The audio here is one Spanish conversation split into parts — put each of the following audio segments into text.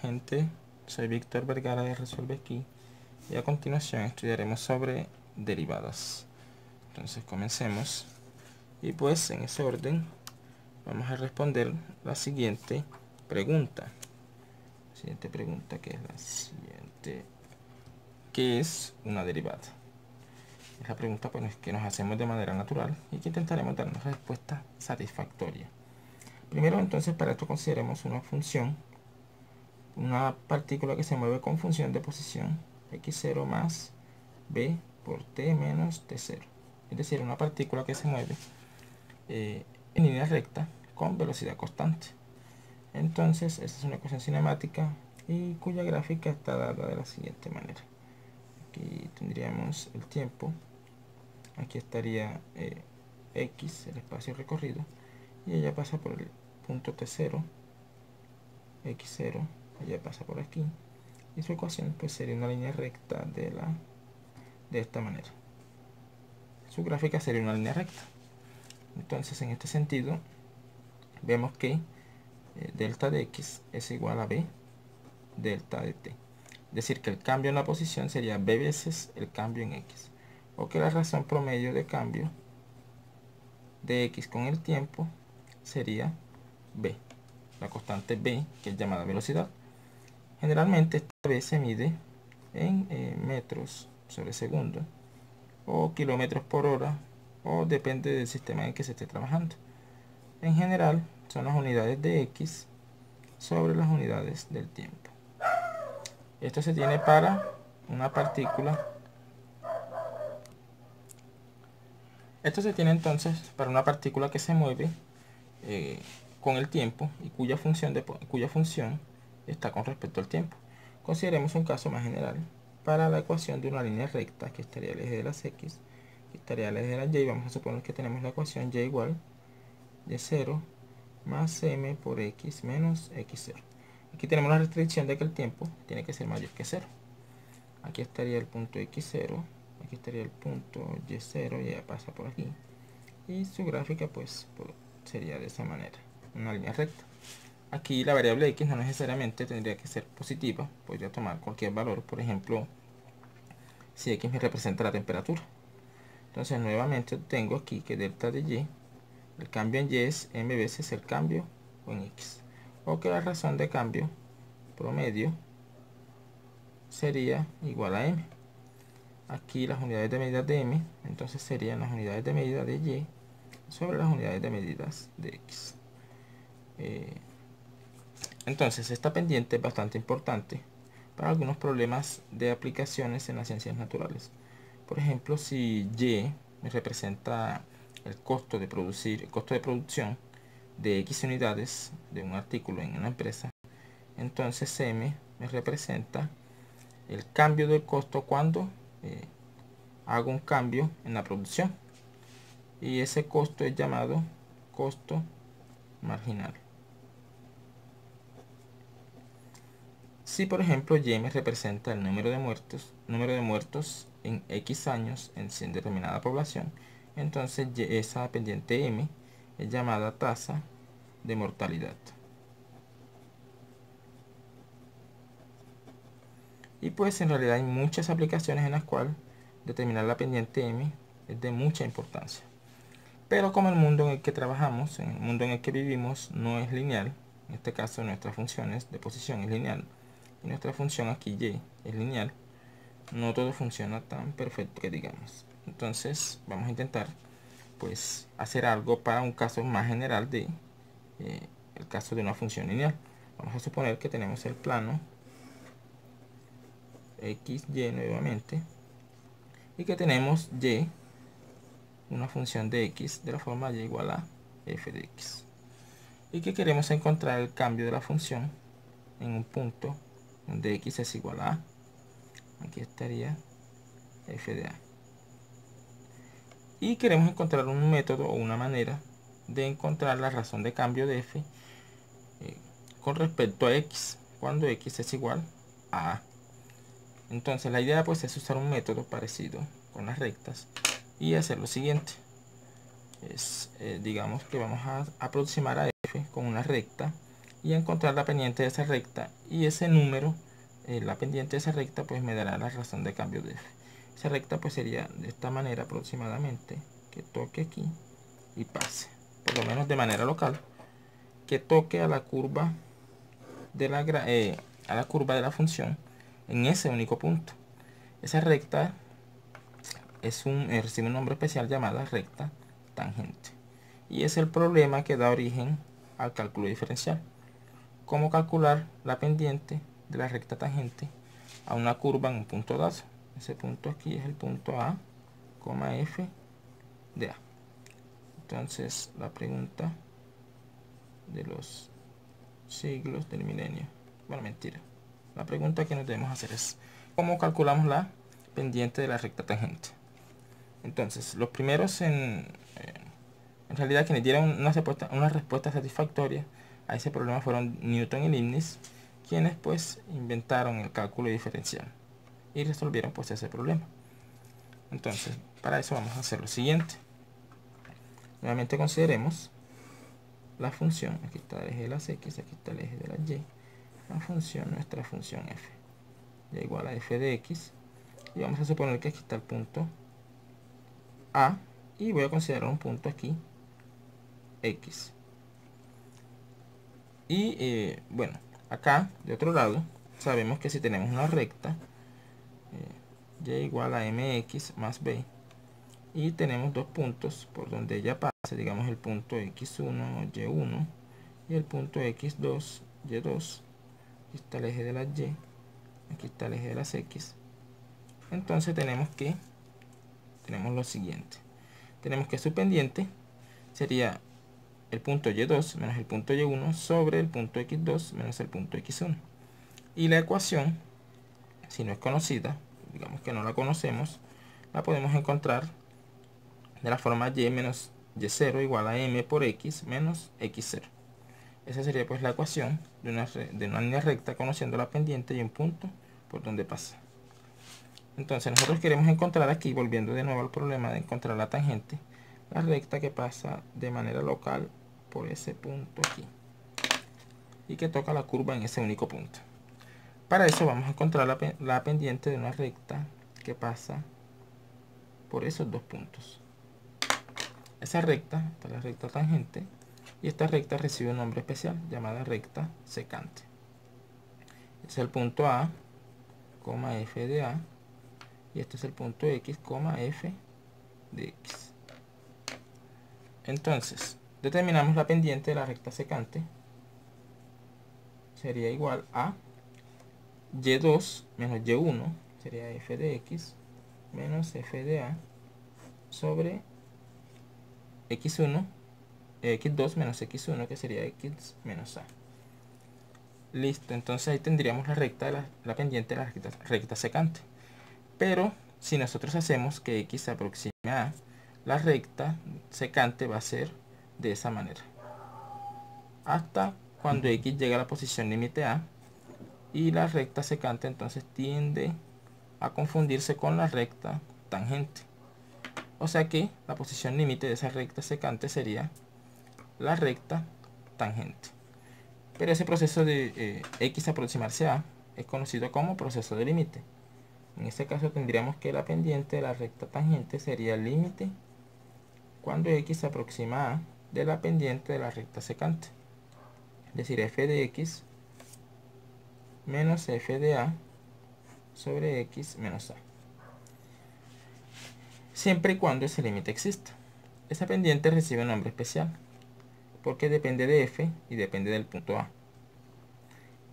Gente, soy Víctor Vergara de Resuelve Aquí y a continuación estudiaremos sobre derivadas. Entonces comencemos y pues en ese orden vamos a responder la siguiente pregunta. Que es la siguiente: ¿qué es una derivada? Es la pregunta pues, que nos hacemos de manera natural y que intentaremos dar una respuesta satisfactoria. Primero entonces, para esto consideremos una función, una partícula que se mueve con función de posición x0 más b por t menos t0. Es decir, una partícula que se mueve en línea recta con velocidad constante. Entonces, esta es una ecuación cinemática y cuya gráfica está dada de la siguiente manera. Aquí tendríamos el tiempo, aquí estaría x, el espacio recorrido, y ella pasa por el punto t0, x0, ella pasa por aquí, y su ecuación pues sería una línea recta de esta manera. Su gráfica sería una línea recta. Entonces, en este sentido, vemos que delta de x es igual a b delta de t. Es decir, que el cambio en la posición sería b veces el cambio en x. O que la razón promedio de cambio de x con el tiempo sería b. La constante b, que es llamada velocidad. Generalmente esta b se mide en metros sobre segundo o kilómetros por hora, o depende del sistema en que se esté trabajando. En general son las unidades de x sobre las unidades del tiempo. Esto se tiene para una partícula. Esto se tiene entonces para una partícula que se mueve con el tiempo y cuya función está con respecto al tiempo. Consideremos un caso más general para la ecuación de una línea recta, que estaría el eje de las x, que estaría el eje de las y. Vamos a suponer que tenemos la ecuación y igual y0 más m por x menos x0. Aquí tenemos la restricción de que el tiempo tiene que ser mayor que 0. Aquí estaría el punto x0, aquí estaría el punto y0, y ya pasa por aquí, y su gráfica pues sería de esa manera, una línea recta. Aquí la variable x no necesariamente tendría que ser positiva, podría tomar cualquier valor. Por ejemplo, si x me representa la temperatura, entonces nuevamente tengo aquí que delta de y, el cambio en y es m veces el cambio en x, o que la razón de cambio promedio sería igual a m. Aquí las unidades de medida de m, entonces serían las unidades de medida de y sobre las unidades de medidas de x. Entonces esta pendiente es bastante importante para algunos problemas de aplicaciones en las ciencias naturales. Por ejemplo, si y me representa el costo de producción de x unidades de un artículo en una empresa, entonces m me representa el cambio del costo cuando hago un cambio en la producción, y ese costo es llamado costo marginal. Si por ejemplo y me representa el número de muertos en x años en determinada población, entonces esa pendiente m es llamada tasa de mortalidad. Y pues en realidad hay muchas aplicaciones en las cuales determinar la pendiente m es de mucha importancia. Pero como el mundo en el que trabajamos, en el mundo en el que vivimos, no es lineal, en este caso nuestras funciones de posición es lineal, y nuestra función aquí y es lineal, no todo funciona tan perfecto que digamos. Entonces vamos a intentar pues hacer algo para un caso más general de el caso de una función lineal. Vamos a suponer que tenemos el plano xy nuevamente, y que tenemos y, una función de x de la forma y igual a f de x, y que queremos encontrar el cambio de la función en un punto donde x es igual a. Aquí estaría f de a. Y queremos encontrar un método o una manera de encontrar la razón de cambio de f con respecto a x cuando x es igual a a. Entonces la idea pues es usar un método parecido con las rectas y hacer lo siguiente. Digamos que vamos a aproximar a f con una recta y encontrar la pendiente de esa recta, y ese número, la pendiente de esa recta, pues me dará la razón de cambio de f. Esa recta pues sería de esta manera aproximadamente, que toque aquí y pase, por lo menos de manera local, que toque a la curva de la función en ese único punto. Esa recta recibe un nombre especial llamada recta tangente, y es el problema que da origen al cálculo diferencial. Cómo calcular la pendiente de la recta tangente a una curva en un punto dado. Ese punto aquí es el punto A, f de A. Entonces la pregunta de los siglos del milenio, bueno, mentira, la pregunta que nos debemos hacer es ¿cómo calculamos la pendiente de la recta tangente? Entonces los primeros en realidad quienes dieron una respuesta satisfactoria a ese problema fueron Newton y Leibniz, quienes pues inventaron el cálculo diferencial y resolvieron pues ese problema. Entonces para eso vamos a hacer lo siguiente. Nuevamente consideremos la función. Aquí está el eje de las x, aquí está el eje de la y. La función, nuestra función f, y igual a f de x, y vamos a suponer que aquí está el punto A, y voy a considerar un punto aquí x. Y bueno, acá de otro lado sabemos que si tenemos una recta y igual a mx más b, y tenemos dos puntos por donde ella pasa, digamos el punto x1, y1 y el punto x2, y2. Aquí está el eje de las y, aquí está el eje de las x. Entonces tenemos lo siguiente. Tenemos que su pendiente sería el punto y2 menos el punto y1 sobre el punto x2 menos el punto x1. Y la ecuación, si no es conocida, digamos que no la conocemos, la podemos encontrar de la forma y menos y0 igual a m por x menos x0. Esa sería pues la ecuación de una línea recta conociendo la pendiente y un punto por donde pasa. Entonces nosotros queremos encontrar aquí, volviendo de nuevo al problema de encontrar la tangente, la recta que pasa de manera local por ese punto aquí y que toca la curva en ese único punto. Para eso vamos a encontrar la pendiente de una recta que pasa por esos dos puntos. Esa recta, esta es la recta tangente, y esta recta recibe un nombre especial llamada recta secante. Este es el punto A, f de A, y este es el punto x, f de x. Entonces, determinamos la pendiente de la recta secante. Sería igual a y2 menos y1, sería f de x, menos f de A, sobre x1, x2 menos x1, que sería x menos A. Listo, entonces ahí tendríamos la pendiente de la recta secante. Pero si nosotros hacemos que x se aproxime a A, la recta secante va a ser de esa manera, hasta cuando x llega a la posición límite A, y la recta secante entonces tiende a confundirse con la recta tangente. O sea que la posición límite de esa recta secante sería la recta tangente. Pero ese proceso de x aproximarse a es conocido como proceso de límite. En este caso tendríamos que la pendiente de la recta tangente sería el límite cuando x se aproxima a de la pendiente de la recta secante. Es decir, f de x menos f de A sobre x menos A. Siempre y cuando ese límite exista. Esa pendiente recibe un nombre especial porque depende de f y depende del punto A.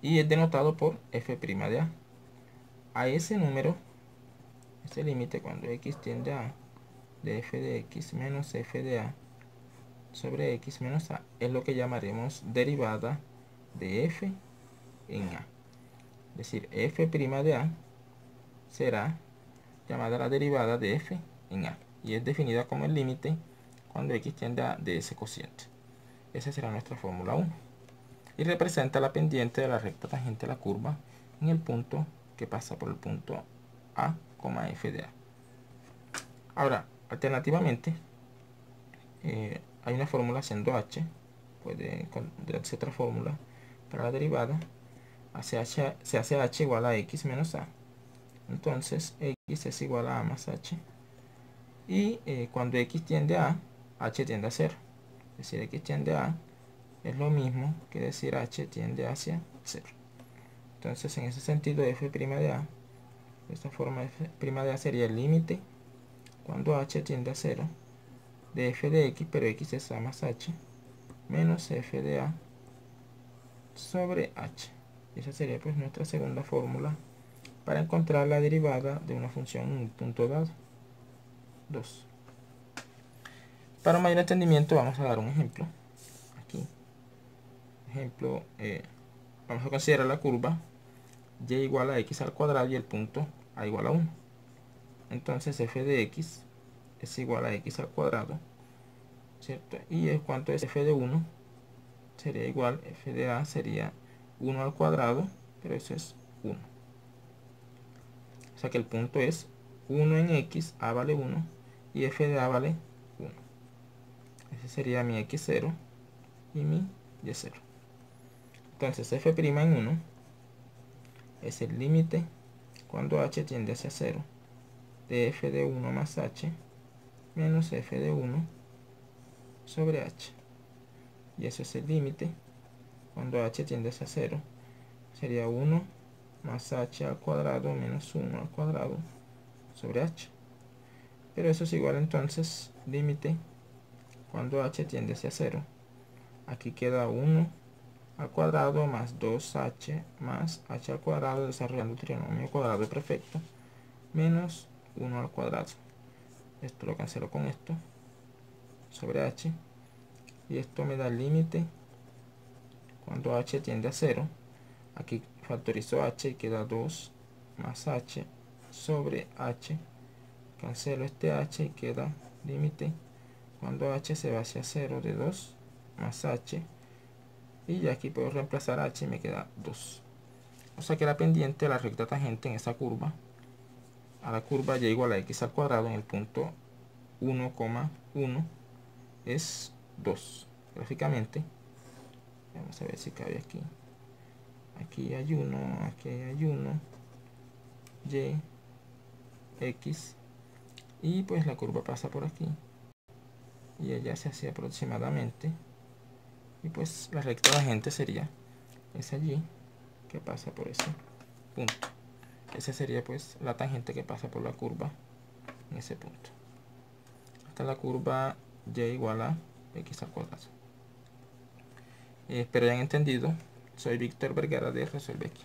Y es denotado por f' de A. A ese número, ese límite cuando x tiende a A, de f de x menos f de A sobre x menos A, es lo que llamaremos derivada de f en A. Es decir, f' de A será llamada la derivada de f en A, y es definida como el límite cuando x tiende a de ese cociente. Esa será nuestra fórmula 1. Y representa la pendiente de la recta tangente a la curva en el punto que pasa por el punto A, f de A. Ahora, alternativamente, hay una fórmula haciendo h, puede darse otra fórmula para la derivada. Se hace h igual a x menos a. Entonces x es igual a más h. Y cuando x tiende a, h tiende a 0. Es decir, x tiende a es lo mismo que decir h tiende hacia 0. Entonces, en ese sentido, f' de a, de esta forma, f' de a sería el límite cuando h tiende a 0 de f de x, pero x es a más h, menos f de a sobre h. Y esa sería pues nuestra segunda fórmula para encontrar la derivada de una función en un punto dado. 2. Para mayor entendimiento vamos a dar un ejemplo. Aquí. Ejemplo, vamos a considerar la curva y igual a x al cuadrado y el punto a igual a 1. Entonces f de x es igual a x al cuadrado, ¿cierto? Y cuánto es f de 1 sería igual, f de a sería 1 al cuadrado, pero eso es 1. O sea que el punto es 1 en x, a vale 1, y f de a vale 1. Ese sería mi x0 y mi y0. Entonces f' en 1 es el límite cuando h tiende hacia 0 de f de 1 más h menos f de 1 sobre h. Y eso es el límite cuando h tiende hacia 0. Sería 1 más h al cuadrado menos 1 al cuadrado sobre h. Pero eso es igual entonces límite cuando h tiende hacia 0. Aquí queda 1 al cuadrado más 2h más h al cuadrado, desarrollando el trinomio cuadrado perfecto, menos 1 al cuadrado. Esto lo cancelo con esto sobre h, y esto me da el límite cuando h tiende a 0. Aquí factorizo h y queda 2 más h sobre h. Cancelo este h y queda límite cuando h se va hacia 0 de 2 más h. Y ya aquí puedo reemplazar h y me queda 2. O sea que la pendiente de la recta tangente en esa curva a la curva y igual a x al cuadrado en el punto 1,1 es 2. Gráficamente, vamos a ver si cabe aquí. Aquí hay 1, aquí hay 1, y, x, y pues la curva pasa por aquí y ella se hace aproximadamente, y pues la recta tangente sería esa allí que pasa por ese punto. Esa sería pues la tangente que pasa por la curva en ese punto. Esta es la curva y igual a x al cuadrado. Espero hayan entendido. Soy Víctor Vergara de Resuelve Aquí.